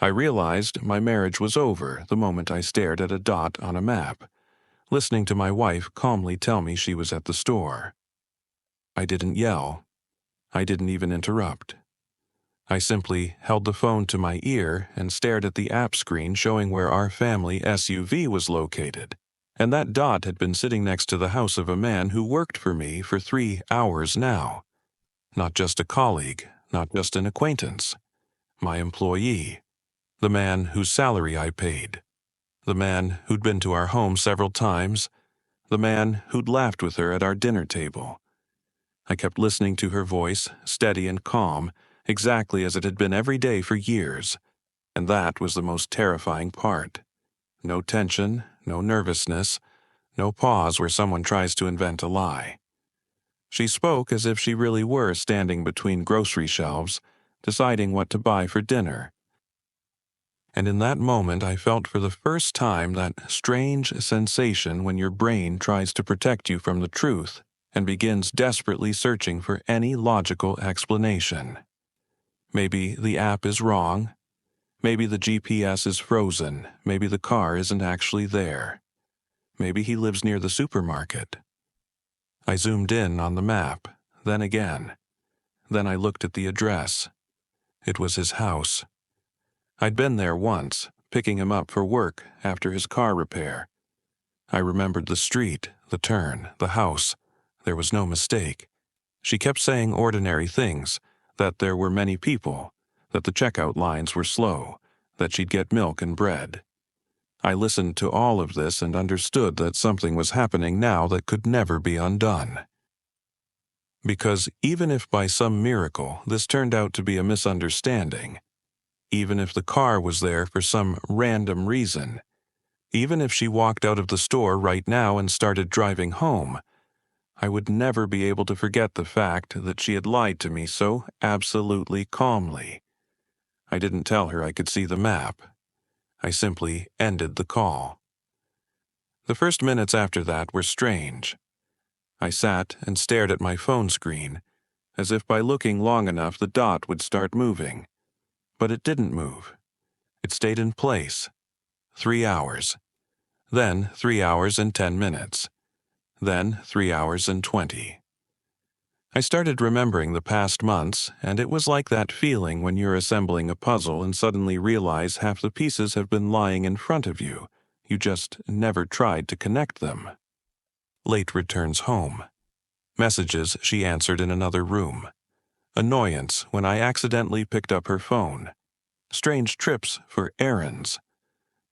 I realized my marriage was over the moment I stared at a dot on a map, listening to my wife calmly tell me she was at the store. I didn't yell. I didn't even interrupt. I simply held the phone to my ear and stared at the app screen showing where our family SUV was located, and that dot had been sitting next to the house of a man who worked for me for 3 hours now. Not just a colleague, not just an acquaintance. My employee. The man whose salary I paid. The man who'd been to our home several times. The man who'd laughed with her at our dinner table. I kept listening to her voice, steady and calm, exactly as it had been every day for years, and that was the most terrifying part. No tension, no nervousness, no pause where someone tries to invent a lie. She spoke as if she really were standing between grocery shelves, deciding what to buy for dinner. And in that moment I felt for the first time that strange sensation when your brain tries to protect you from the truth and begins desperately searching for any logical explanation. Maybe the app is wrong. Maybe the GPS is frozen. Maybe the car isn't actually there. Maybe he lives near the supermarket. I zoomed in on the map, then again. Then I looked at the address. It was his house. I'd been there once, picking him up for work after his car repair. I remembered the street, the turn, the house. There was no mistake. She kept saying ordinary things, that there were many people, that the checkout lines were slow, that she'd get milk and bread. I listened to all of this and understood that something was happening now that could never be undone. Because even if by some miracle this turned out to be a misunderstanding, even if the car was there for some random reason, even if she walked out of the store right now and started driving home, I would never be able to forget the fact that she had lied to me so absolutely calmly. I didn't tell her I could see the map. I simply ended the call. The first minutes after that were strange. I sat and stared at my phone screen, as if by looking long enough the dot would start moving. But it didn't move. It stayed in place. 3 hours. Then 3 hours and 10 minutes. Then 3 hours and 20. I started remembering the past months, and it was like that feeling when you're assembling a puzzle and suddenly realize half the pieces have been lying in front of you. You just never tried to connect them. Late returns home. Messages she answered in another room. Annoyance when I accidentally picked up her phone. Strange trips for errands.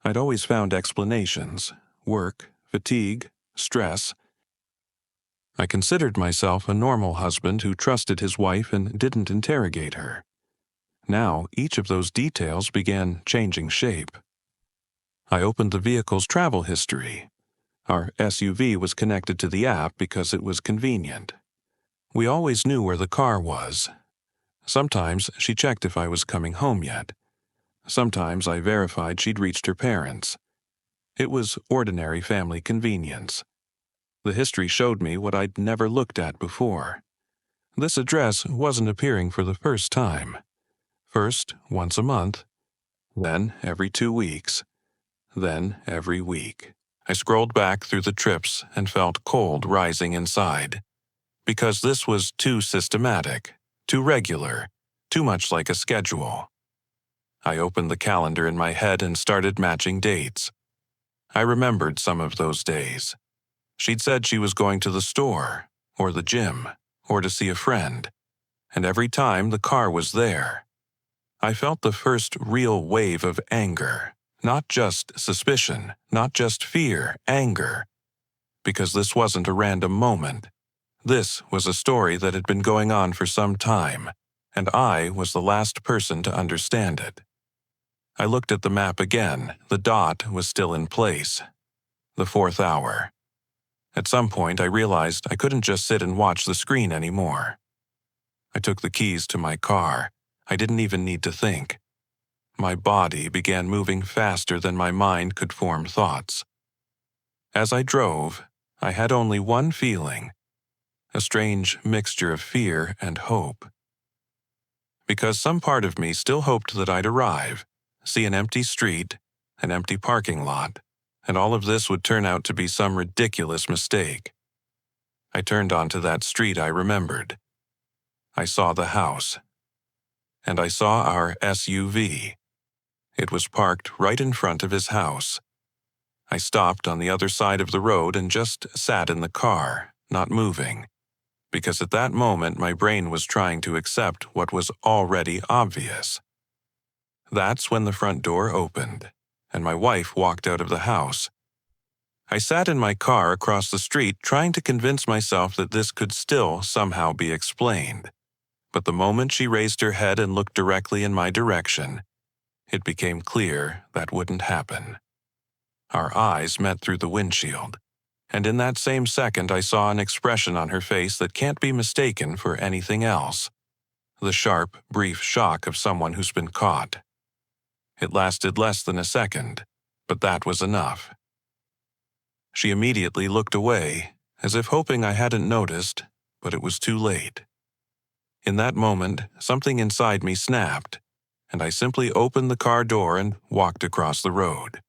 I'd always found explanations. Work, fatigue, stress. I considered myself a normal husband who trusted his wife and didn't interrogate her. Now, each of those details began changing shape. I opened the vehicle's travel history. Our SUV was connected to the app because it was convenient. We always knew where the car was. Sometimes she checked if I was coming home yet. Sometimes I verified she'd reached her parents. It was ordinary family convenience. The history showed me what I'd never looked at before. This address wasn't appearing for the first time. First, once a month, then every 2 weeks, then every week. I scrolled back through the trips and felt cold rising inside. Because this was too systematic, too regular, too much like a schedule. I opened the calendar in my head and started matching dates. I remembered some of those days. She'd said she was going to the store, or the gym, or to see a friend, and every time the car was there. I felt the first real wave of anger, not just suspicion, not just fear, anger. Because this wasn't a random moment. This was a story that had been going on for some time, and I was the last person to understand it. I looked at the map again. The dot was still in place. The 4th hour. At some point, I realized I couldn't just sit and watch the screen anymore. I took the keys to my car. I didn't even need to think. My body began moving faster than my mind could form thoughts. As I drove, I had only one feeling, a strange mixture of fear and hope. Because some part of me still hoped that I'd arrive, see an empty street, an empty parking lot, and all of this would turn out to be some ridiculous mistake. I turned onto that street I remembered. I saw the house. And I saw our SUV. It was parked right in front of his house. I stopped on the other side of the road and just sat in the car, not moving, because at that moment my brain was trying to accept what was already obvious. That's when the front door opened, and my wife walked out of the house. I sat in my car across the street trying to convince myself that this could still somehow be explained. But the moment she raised her head and looked directly in my direction, it became clear that wouldn't happen. Our eyes met through the windshield, and in that same second I saw an expression on her face that can't be mistaken for anything else. The sharp, brief shock of someone who's been caught. It lasted less than a second, but that was enough. She immediately looked away, as if hoping I hadn't noticed, but it was too late. In that moment, something inside me snapped, and I simply opened the car door and walked across the road.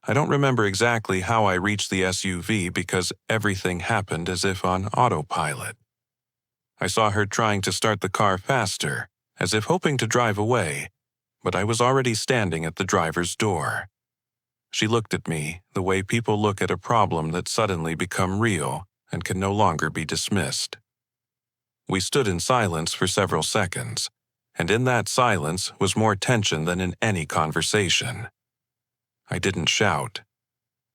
I don't remember exactly how I reached the SUV because everything happened as if on autopilot. I saw her trying to start the car faster, as if hoping to drive away, but I was already standing at the driver's door. She looked at me the way people look at a problem that's suddenly become real and can no longer be dismissed. We stood in silence for several seconds, and in that silence was more tension than in any conversation. I didn't shout.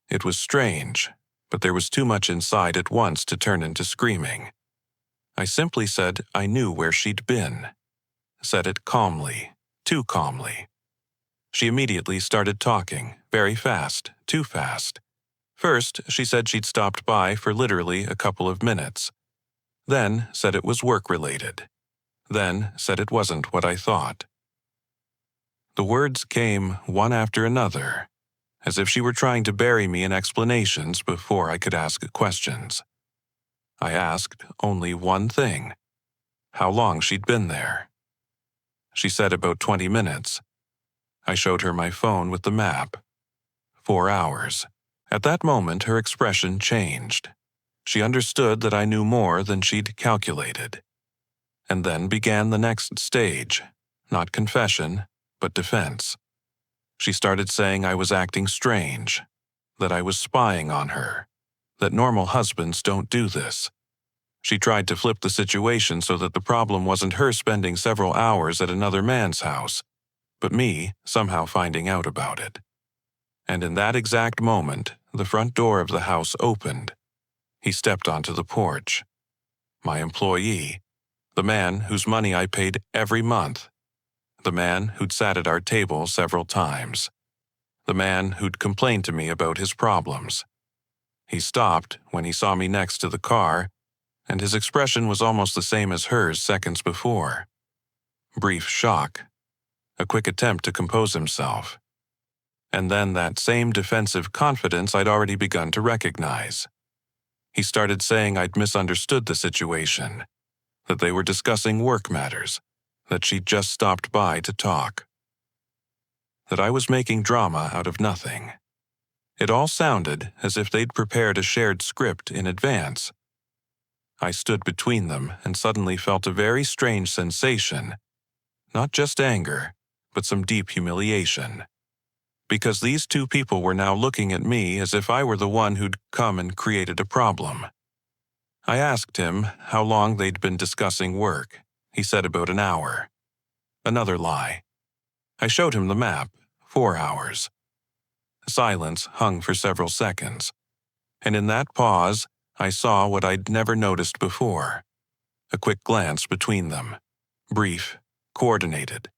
It was strange, but there was too much inside at once to turn into screaming. I simply said I knew where she'd been. Said it calmly, too calmly. She immediately started talking, very fast, too fast. First, she said she'd stopped by for literally a couple of minutes. Then said it was work-related. Then said it wasn't what I thought. The words came one after another, as if she were trying to bury me in explanations before I could ask questions. I asked only one thing: how long she'd been there. She said about 20 minutes. I showed her my phone with the map. 4 hours. At that moment, her expression changed. She understood that I knew more than she'd calculated. And then began the next stage, not confession, but defense. She started saying I was acting strange, that I was spying on her, that normal husbands don't do this. She tried to flip the situation so that the problem wasn't her spending several hours at another man's house, but me somehow finding out about it. And in that exact moment, the front door of the house opened. He stepped onto the porch. My employee, the man whose money I paid every month, the man who'd sat at our table several times, the man who'd complained to me about his problems. He stopped when he saw me next to the car, and his expression was almost the same as hers seconds before. Brief shock, a quick attempt to compose himself, and then that same defensive confidence I'd already begun to recognize. He started saying I'd misunderstood the situation, that they were discussing work matters, that she'd just stopped by to talk, that I was making drama out of nothing. It all sounded as if they'd prepared a shared script in advance. I stood between them and suddenly felt a very strange sensation, not just anger, but some deep humiliation. Because these two people were now looking at me as if I were the one who'd come and created a problem. I asked him how long they'd been discussing work. He said about an hour. Another lie. I showed him the map, 4 hours. Silence hung for several seconds, and in that pause, I saw what I'd never noticed before. A quick glance between them. Brief, coordinated.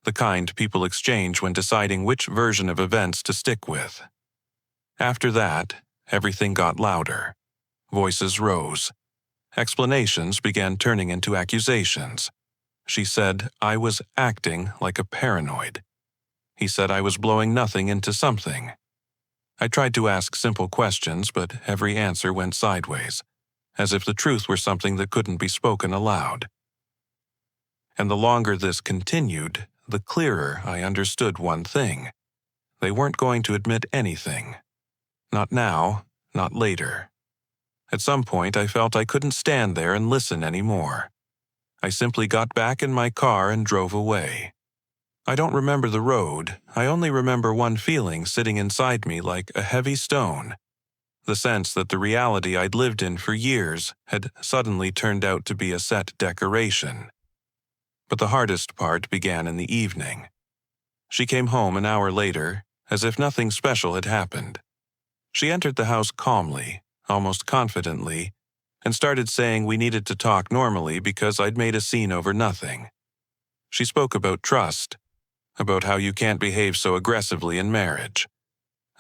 The kind people exchange when deciding which version of events to stick with. After that, everything got louder. Voices rose. Explanations began turning into accusations. She said I was acting like a paranoid. He said I was blowing nothing into something. I tried to ask simple questions, but every answer went sideways, as if the truth were something that couldn't be spoken aloud. And the longer this continued, the clearer I understood one thing. They weren't going to admit anything. Not now, not later. At some point, I felt I couldn't stand there and listen anymore. I simply got back in my car and drove away. I don't remember the road. I only remember one feeling sitting inside me like a heavy stone. The sense that the reality I'd lived in for years had suddenly turned out to be a set decoration. But the hardest part began in the evening. She came home an hour later, as if nothing special had happened. She entered the house calmly, almost confidently, and started saying we needed to talk normally because I'd made a scene over nothing. She spoke about trust, about how you can't behave so aggressively in marriage,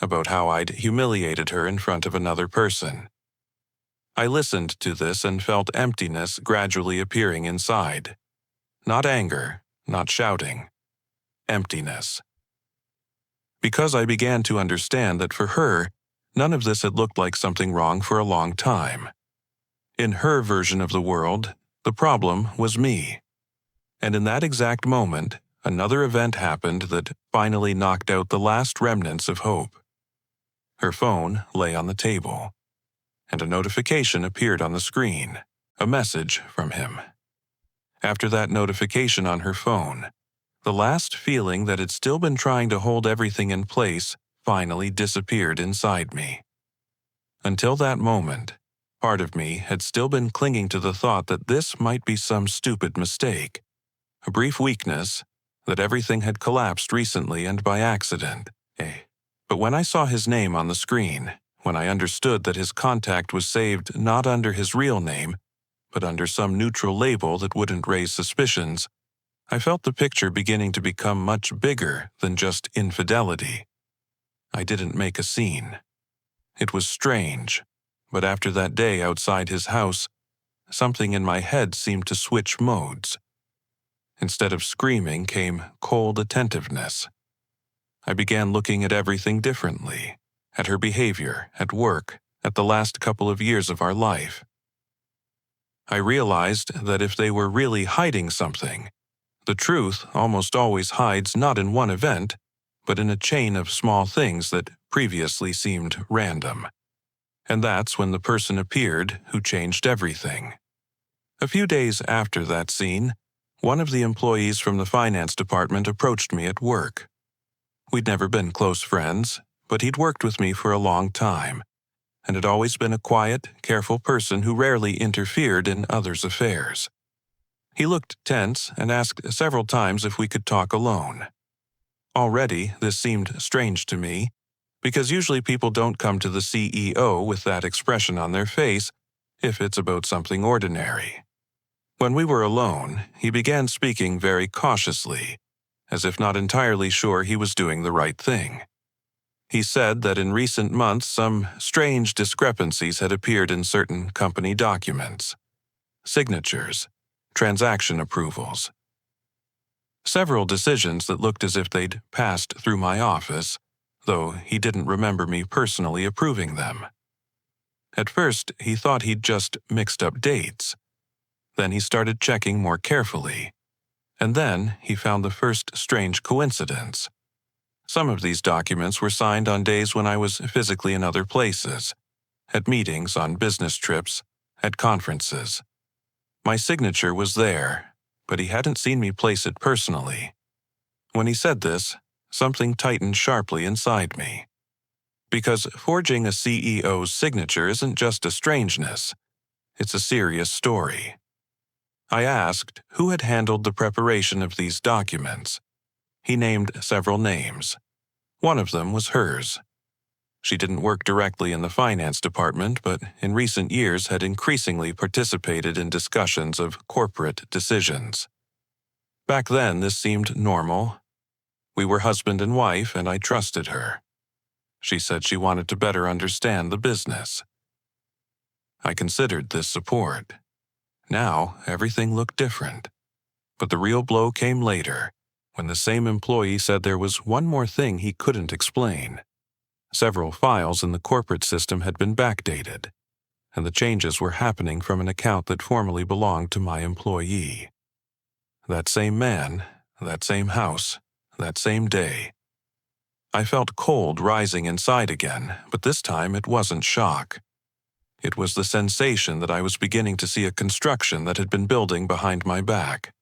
about how I'd humiliated her in front of another person. I listened to this and felt emptiness gradually appearing inside. Not anger, not shouting. Emptiness. Because I began to understand that for her, none of this had looked like something wrong for a long time. In her version of the world, the problem was me. And in that exact moment, another event happened that finally knocked out the last remnants of hope. Her phone lay on the table, and a notification appeared on the screen, a message from him. After that notification on her phone, the last feeling that had still been trying to hold everything in place finally disappeared inside me. Until that moment, part of me had still been clinging to the thought that this might be some stupid mistake, a brief weakness, that everything had collapsed recently and by accident. But when I saw his name on the screen, when I understood that his contact was saved not under his real name, but under some neutral label that wouldn't raise suspicions, I felt the picture beginning to become much bigger than just infidelity. I didn't make a scene. It was strange, but after that day outside his house, something in my head seemed to switch modes. Instead of screaming came cold attentiveness. I began looking at everything differently, at her behavior, at work, at the last couple of years of our life. I realized that if they were really hiding something, the truth almost always hides not in one event, but in a chain of small things that previously seemed random. And that's when the person appeared who changed everything. A few days after that scene, one of the employees from the finance department approached me at work. We'd never been close friends, but he'd worked with me for a long time, and had always been a quiet, careful person who rarely interfered in others' affairs. He looked tense and asked several times if we could talk alone. Already, this seemed strange to me, because usually people don't come to the CEO with that expression on their face if it's about something ordinary. When we were alone, he began speaking very cautiously, as if not entirely sure he was doing the right thing. He said that in recent months some strange discrepancies had appeared in certain company documents, signatures, transaction approvals. Several decisions that looked as if they'd passed through my office, though he didn't remember me personally approving them. At first, he thought he'd just mixed up dates. Then he started checking more carefully. And then he found the first strange coincidence. Some of these documents were signed on days when I was physically in other places, at meetings, on business trips, at conferences. My signature was there, but he hadn't seen me place it personally. When he said this, something tightened sharply inside me. Because forging a CEO's signature isn't just a strangeness, it's a serious story. I asked who had handled the preparation of these documents. He named several names. One of them was hers. She didn't work directly in the finance department, but in recent years had increasingly participated in discussions of corporate decisions. Back then, this seemed normal. We were husband and wife, and I trusted her. She said she wanted to better understand the business. I considered this support. Now, everything looked different. But the real blow came later, when the same employee said there was one more thing he couldn't explain. Several files in the corporate system had been backdated, and the changes were happening from an account that formerly belonged to my employee. That same man, that same house, that same day. I felt cold rising inside again, but this time it wasn't shock. It was the sensation that I was beginning to see a construction that had been building behind my back.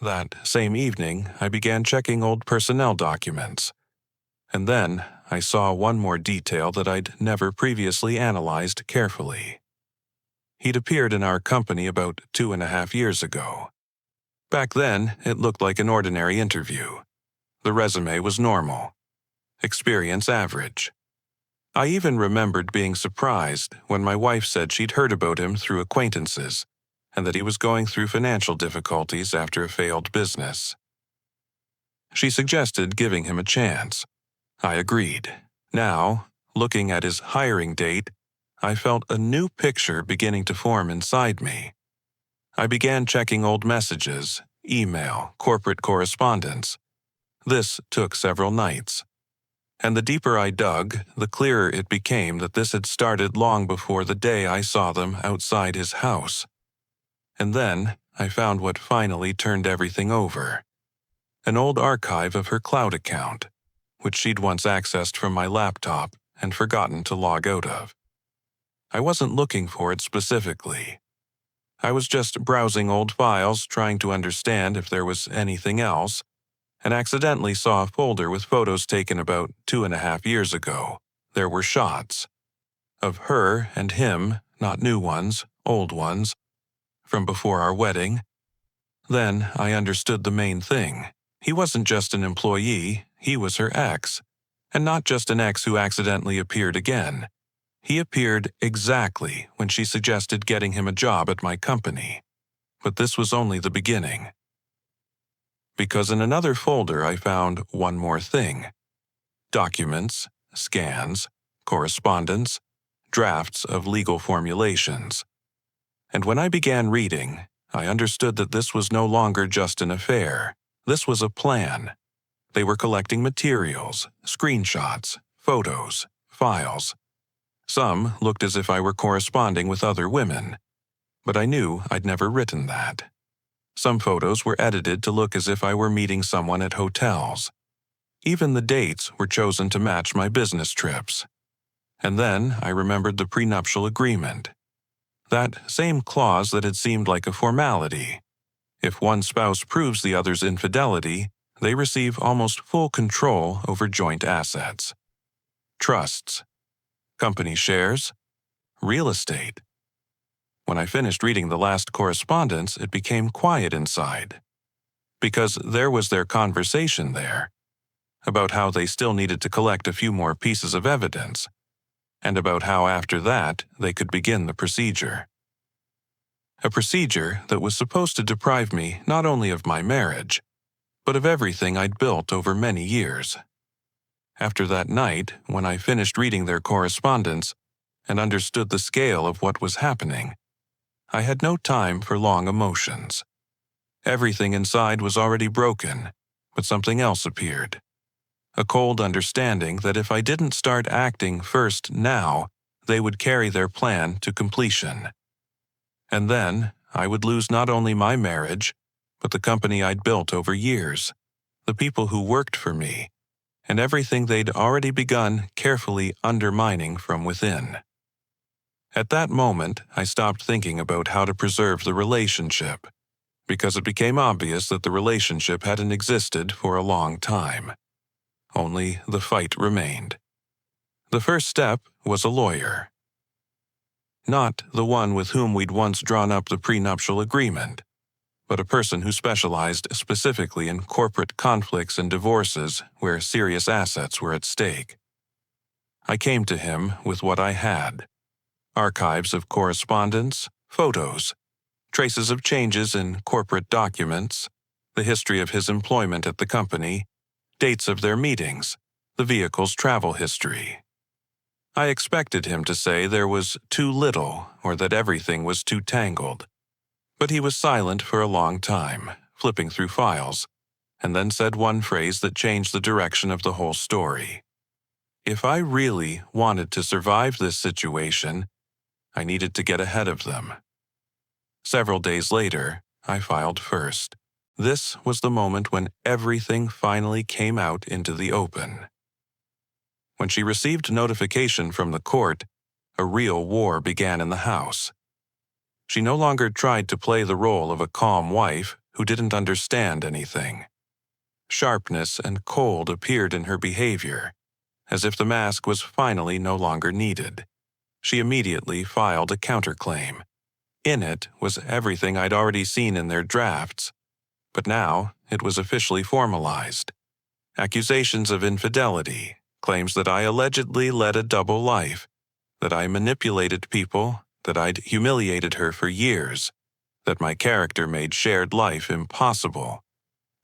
That same evening, I began checking old personnel documents. And then I saw one more detail that I'd never previously analyzed carefully. He'd appeared in our company about 2.5 years ago. Back then, it looked like an ordinary interview. The resume was normal. Experience average. I even remembered being surprised when my wife said she'd heard about him through acquaintances and that he was going through financial difficulties after a failed business. She suggested giving him a chance. I agreed. Now, looking at his hiring date, I felt a new picture beginning to form inside me. I began checking old messages, email, corporate correspondence. This took several nights. And the deeper I dug, the clearer it became that this had started long before the day I saw them outside his house. And then I found what finally turned everything over. An old archive of her cloud account, which she'd once accessed from my laptop and forgotten to log out of. I wasn't looking for it specifically. I was just browsing old files, trying to understand if there was anything else, and accidentally saw a folder with photos taken about 2.5 years ago. There were shots of her and him, not new ones, old ones, from before our wedding. Then I understood the main thing. He wasn't just an employee, he was her ex. And not just an ex who accidentally appeared again. He appeared exactly when she suggested getting him a job at my company. But this was only the beginning. Because in another folder I found one more thing. Documents, scans, correspondence, drafts of legal formulations. And when I began reading, I understood that this was no longer just an affair. This was a plan. They were collecting materials, screenshots, photos, files. Some looked as if I were corresponding with other women, but I knew I'd never written that. Some photos were edited to look as if I were meeting someone at hotels. Even the dates were chosen to match my business trips. And then I remembered the prenuptial agreement. That same clause that had seemed like a formality. If one spouse proves the other's infidelity, they receive almost full control over joint assets. Trusts, company shares, real estate. When I finished reading the last correspondence, it became quiet inside. Because there was their conversation there, about how they still needed to collect a few more pieces of evidence, and about how after that they could begin the procedure. A procedure that was supposed to deprive me not only of my marriage, but of everything I'd built over many years. After that night, when I finished reading their correspondence and understood the scale of what was happening, I had no time for long emotions. Everything inside was already broken, but something else appeared. A cold understanding that if I didn't start acting first now, they would carry their plan to completion. And then I would lose not only my marriage, but the company I'd built over years, the people who worked for me, and everything they'd already begun carefully undermining from within. At that moment, I stopped thinking about how to preserve the relationship, because it became obvious that the relationship hadn't existed for a long time. Only the fight remained. The first step was a lawyer. Not the one with whom we'd once drawn up the prenuptial agreement, but a person who specialized specifically in corporate conflicts and divorces where serious assets were at stake. I came to him with what I had: archives of correspondence, photos, traces of changes in corporate documents, the history of his employment at the company, dates of their meetings, the vehicle's travel history. I expected him to say there was too little or that everything was too tangled. But he was silent for a long time, flipping through files, and then said one phrase that changed the direction of the whole story. If I really wanted to survive this situation, I needed to get ahead of them. Several days later, I filed first. This was the moment when everything finally came out into the open. When she received notification from the court, a real war began in the house. She no longer tried to play the role of a calm wife who didn't understand anything. Sharpness and cold appeared in her behavior, as if the mask was finally no longer needed. She immediately filed a counterclaim. In it was everything I'd already seen in their drafts, but now it was officially formalized. Accusations of infidelity, claims that I allegedly led a double life, that I manipulated people, that I'd humiliated her for years, that my character made shared life impossible,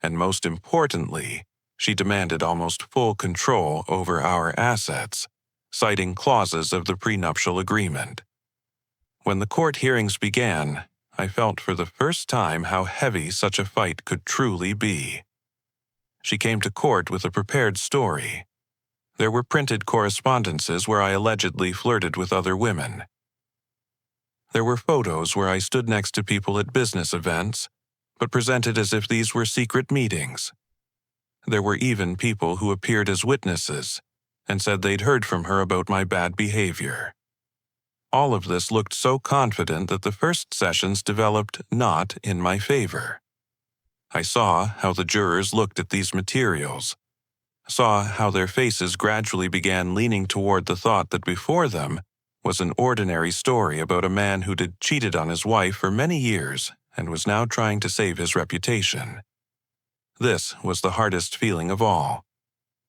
and most importantly, she demanded almost full control over our assets, citing clauses of the prenuptial agreement. When the court hearings began, I felt for the first time how heavy such a fight could truly be. She came to court with a prepared story. There were printed correspondences where I allegedly flirted with other women. There were photos where I stood next to people at business events, but presented as if these were secret meetings. There were even people who appeared as witnesses and said they'd heard from her about my bad behavior. All of this looked so confident that the first sessions developed not in my favor. I saw how the jurors looked at these materials, saw how their faces gradually began leaning toward the thought that before them was an ordinary story about a man who'd cheated on his wife for many years and was now trying to save his reputation. This was the hardest feeling of all,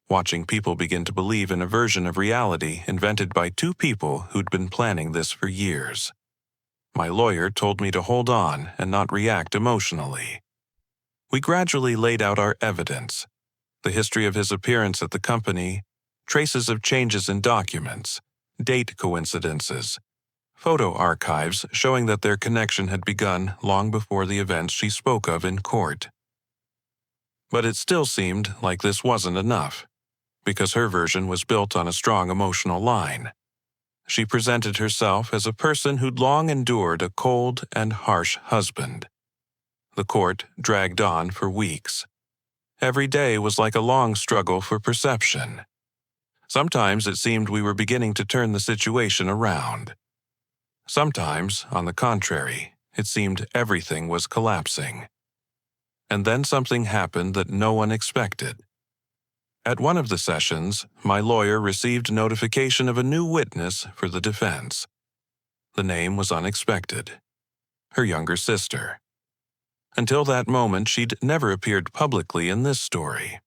watching people begin to believe in a version of reality invented by two people who'd been planning this for years. My lawyer told me to hold on and not react emotionally. We gradually laid out our evidence, the history of his appearance at the company, traces of changes in documents, date coincidences, photo archives showing that their connection had begun long before the events she spoke of in court. But it still seemed like this wasn't enough, because her version was built on a strong emotional line. She presented herself as a person who'd long endured a cold and harsh husband. The court dragged on for weeks. Every day was like a long struggle for perception. Sometimes it seemed we were beginning to turn the situation around. Sometimes, on the contrary, it seemed everything was collapsing. And then something happened that no one expected. At one of the sessions, my lawyer received notification of a new witness for the defense. The name was unexpected: her younger sister. Until that moment, she'd never appeared publicly in this story.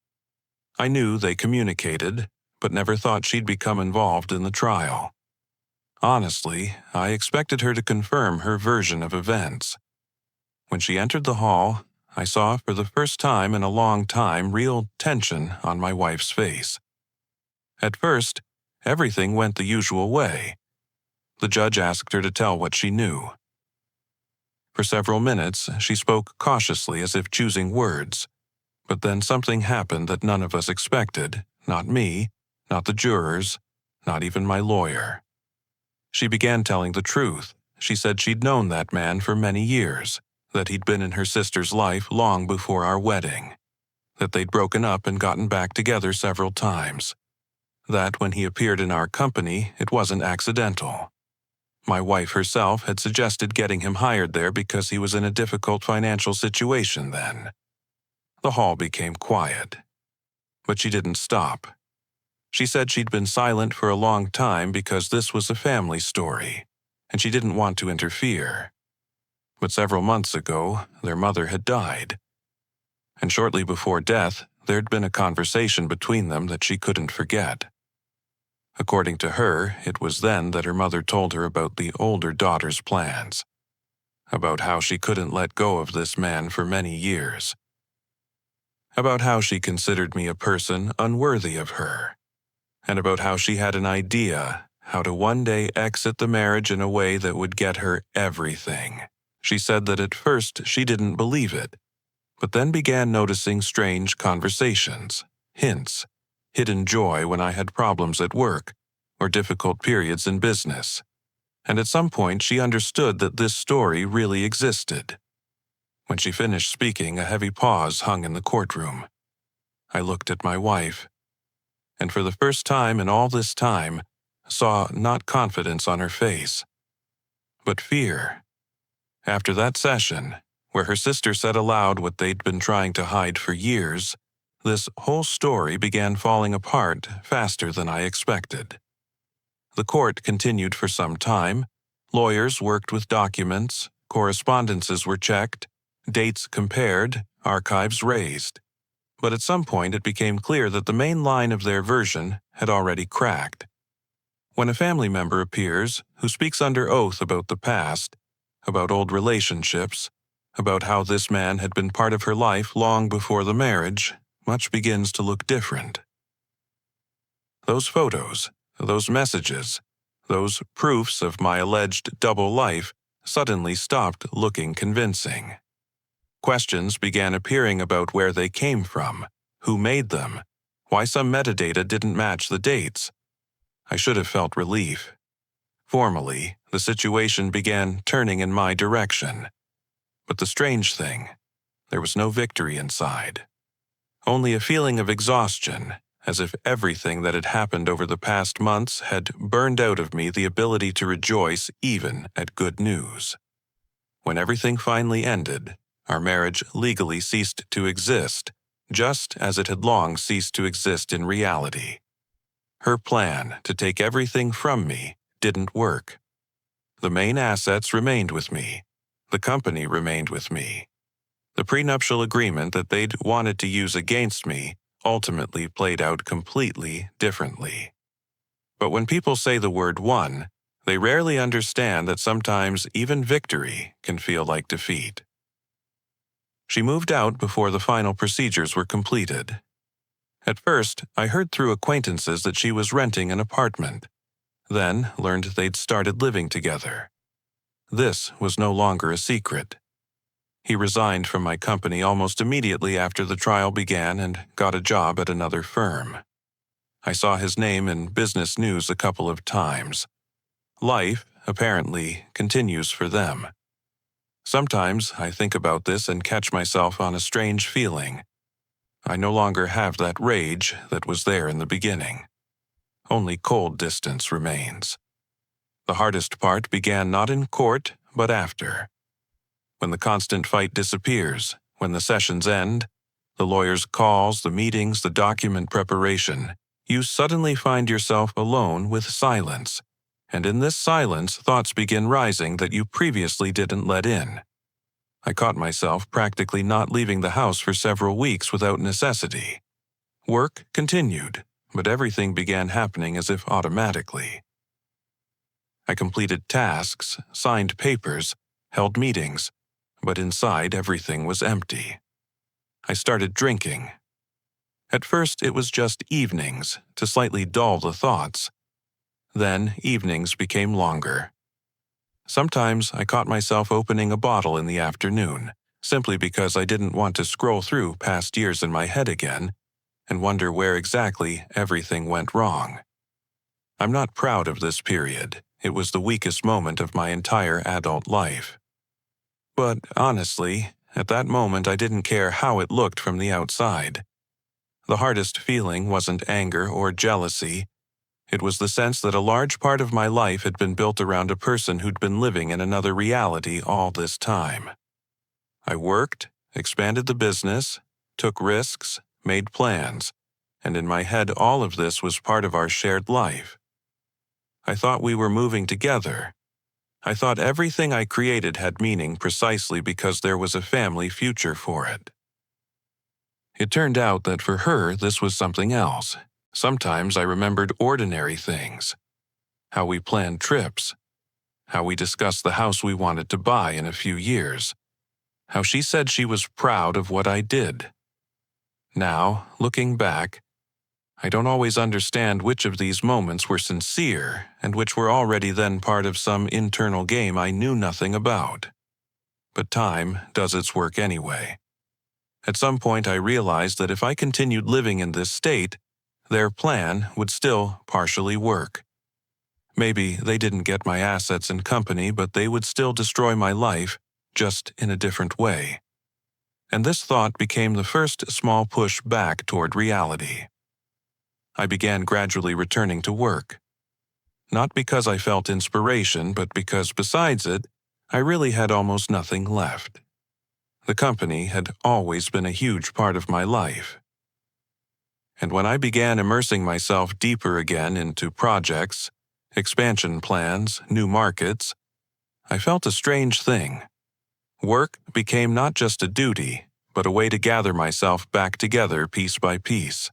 I knew they communicated, but never thought she'd become involved in the trial. Honestly, I expected her to confirm her version of events. When she entered the hall, I saw for the first time in a long time real tension on my wife's face. At first, everything went the usual way. The judge asked her to tell what she knew. For several minutes, she spoke cautiously as if choosing words, but then something happened that none of us expected, not me, not the jurors, not even my lawyer. She began telling the truth. She said she'd known that man for many years, that he'd been in her sister's life long before our wedding, that they'd broken up and gotten back together several times, that when he appeared in our company, it wasn't accidental. My wife herself had suggested getting him hired there because he was in a difficult financial situation then. The hall became quiet, but she didn't stop. She said she'd been silent for a long time because this was a family story, and she didn't want to interfere. But several months ago, their mother had died. And shortly before death, there'd been a conversation between them that she couldn't forget. According to her, it was then that her mother told her about the older daughter's plans, about how she couldn't let go of this man for many years, about how she considered me a person unworthy of her, and about how she had an idea how to one day exit the marriage in a way that would get her everything. She said that at first she didn't believe it, but then began noticing strange conversations, hints, hidden joy when I had problems at work or difficult periods in business. And at some point she understood that this story really existed. When she finished speaking, a heavy pause hung in the courtroom. I looked at my wife, and for the first time in all this time, saw not confidence on her face, but fear. After that session, where her sister said aloud what they'd been trying to hide for years, this whole story began falling apart faster than I expected. The court continued for some time. Lawyers worked with documents, correspondences were checked, dates compared, archives raised. But at some point it became clear that the main line of their version had already cracked. When a family member appears who speaks under oath about the past, about old relationships, about how this man had been part of her life long before the marriage, much begins to look different. Those photos, those messages, those proofs of my alleged double life suddenly stopped looking convincing. Questions began appearing about where they came from, who made them, why some metadata didn't match the dates. I should have felt relief. Formally, the situation began turning in my direction. But the strange thing, there was no victory inside. Only a feeling of exhaustion, as if everything that had happened over the past months had burned out of me the ability to rejoice even at good news. When everything finally ended, our marriage legally ceased to exist, just as it had long ceased to exist in reality. Her plan to take everything from me didn't work. The main assets remained with me. The company remained with me. The prenuptial agreement that they'd wanted to use against me ultimately played out completely differently. But when people say the word won, they rarely understand that sometimes even victory can feel like defeat. She moved out before the final procedures were completed. At first, I heard through acquaintances that she was renting an apartment, then learned they'd started living together. This was no longer a secret. He resigned from my company almost immediately after the trial began and got a job at another firm. I saw his name in business news a couple of times. Life, apparently, continues for them. Sometimes I think about this and catch myself on a strange feeling. I no longer have that rage that was there in the beginning. Only cold distance remains. The hardest part began not in court, but after. When the constant fight disappears, when the sessions end, the lawyer's calls, the meetings, the document preparation, you suddenly find yourself alone with silence. And in this silence, thoughts begin rising that you previously didn't let in. I caught myself practically not leaving the house for several weeks without necessity. Work continued, but everything began happening as if automatically. I completed tasks, signed papers, held meetings, but inside everything was empty. I started drinking. At first it was just evenings, to slightly dull the thoughts. Then evenings became longer. Sometimes I caught myself opening a bottle in the afternoon, simply because I didn't want to scroll through past years in my head again and wonder where exactly everything went wrong. I'm not proud of this period. It was the weakest moment of my entire adult life. But honestly, at that moment I didn't care how it looked from the outside. The hardest feeling wasn't anger or jealousy. It was the sense that a large part of my life had been built around a person who'd been living in another reality all this time. I worked, expanded the business, took risks, made plans, and in my head all of this was part of our shared life. I thought we were moving together. I thought everything I created had meaning precisely because there was a family future for it. It turned out that for her this was something else. Sometimes I remembered ordinary things. How we planned trips. How we discussed the house we wanted to buy in a few years. How she said she was proud of what I did. Now, looking back, I don't always understand which of these moments were sincere and which were already then part of some internal game I knew nothing about. But time does its work anyway. At some point I realized that if I continued living in this state, their plan would still partially work. Maybe they didn't get my assets and company, but they would still destroy my life, just in a different way. And this thought became the first small push back toward reality. I began gradually returning to work. Not because I felt inspiration, but because besides it, I really had almost nothing left. The company had always been a huge part of my life. And when I began immersing myself deeper again into projects, expansion plans, new markets, I felt a strange thing. Work became not just a duty, but a way to gather myself back together piece by piece.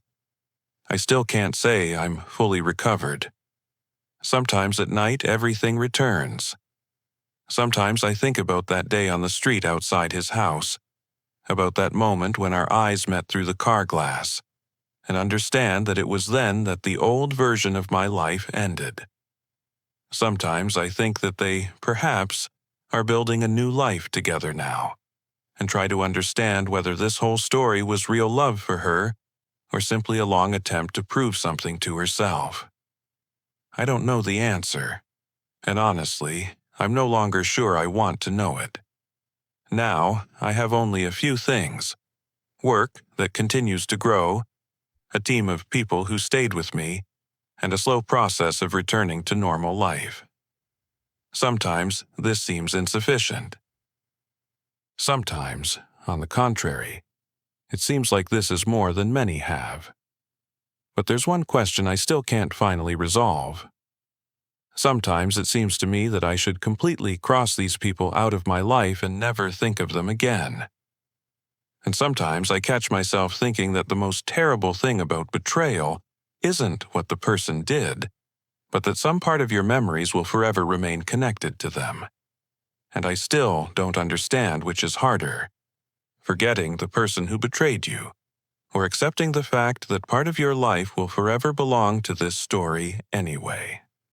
I still can't say I'm fully recovered. Sometimes at night everything returns. Sometimes I think about that day on the street outside his house, about that moment when our eyes met through the car glass, and understand that it was then that the old version of my life ended. Sometimes I think that they, perhaps, are building a new life together now, and try to understand whether this whole story was real love for her or simply a long attempt to prove something to herself. I don't know the answer, and honestly, I'm no longer sure I want to know it. Now, I have only a few things: work that continues to grow, a team of people who stayed with me, and a slow process of returning to normal life. Sometimes this seems insufficient. Sometimes, on the contrary, it seems like this is more than many have. But there's one question I still can't finally resolve. Sometimes it seems to me that I should completely cross these people out of my life and never think of them again. And sometimes I catch myself thinking that the most terrible thing about betrayal isn't what the person did, but that some part of your memories will forever remain connected to them. And I still don't understand which is harder: forgetting the person who betrayed you, or accepting the fact that part of your life will forever belong to this story anyway.